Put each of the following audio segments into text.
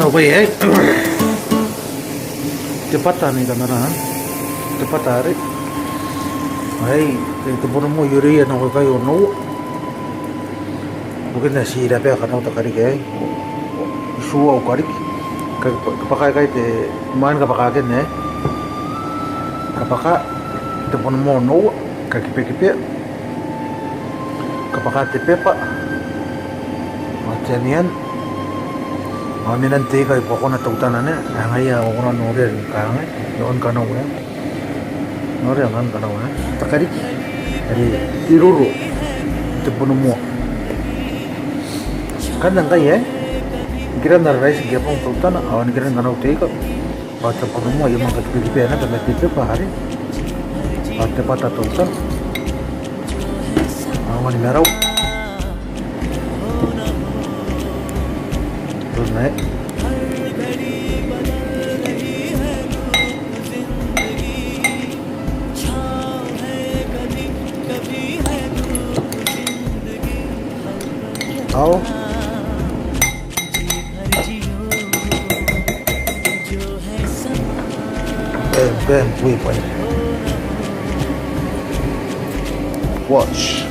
हो भाई है cepat nih kamera cepat tarik hai itu pun mau yuri ya nak kayu no mungkin nasi dapat akan nak tarik ya isu au karik kapakai kai te man kapakai kan ya kapakai itu pun mau no kaki pekipe kapakai te pepa macam nian Kami nanti kay poko na tautan na nangay ako na nore kangay noon kanaw ya nore ang kanaw ya takari ari iruro te puno mo kan nang kay kira na rice kaya pong tautan awan kira kanaw te ka bata puno mo yung mga katipilipi na tamay tipe pa hari bata pata tautan awan meraw Right. Oh. Ben, wait. Watch.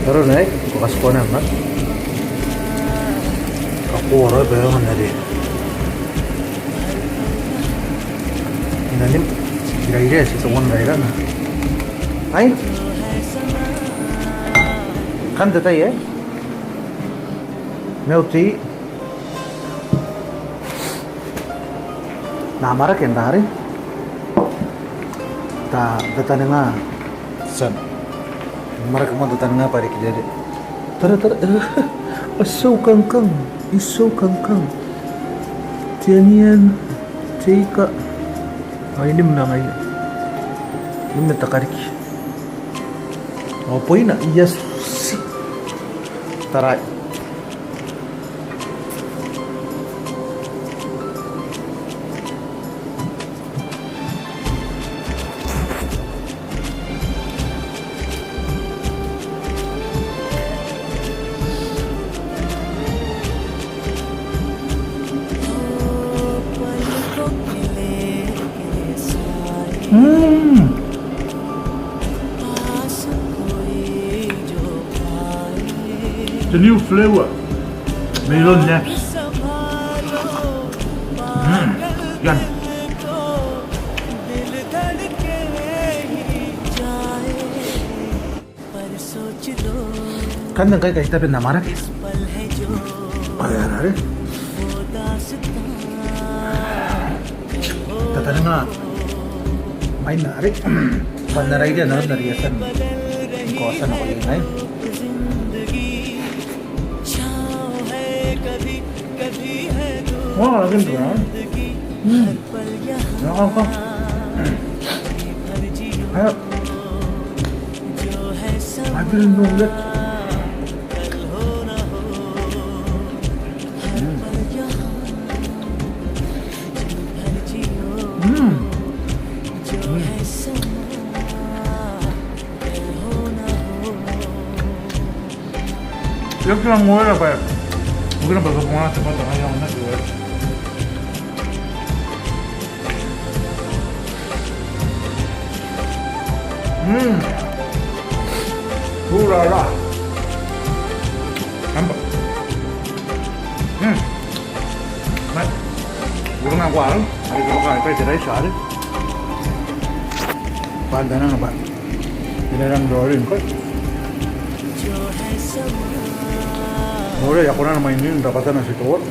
Pero naik, bukas ko naman. Kapura ba yung nari? Inanim, gaya sih semua gaya na. Ay, kan data ya? Melty. Namara kendari. Data nga. San. Mereka mau datang apa hari kita? So kangkang, tianian, cika, ini menang aja, ini minta karik. Oh poin nak, yes, tarai. The new flavor, melon naps. Yan. Kan nang kay kita pinamara. Ayan hari. Tatana nga. May nari. Panaray dia no nariyasan. Kosan ako ingay. Wah, lagi tuh kan? Apa? Ayo. Ambil nunggu. 이렇게 한 거야, 봐요. 우리는 벌써 공항한테 봤다 하냐, 오늘 그거. 우라라. 한 번. Burung aku al, hari itu bakal apa cerai sehari. Pandanan apa? Dinarang dorin ko. Ore, ako na naman yun, dapat na si Tuwat.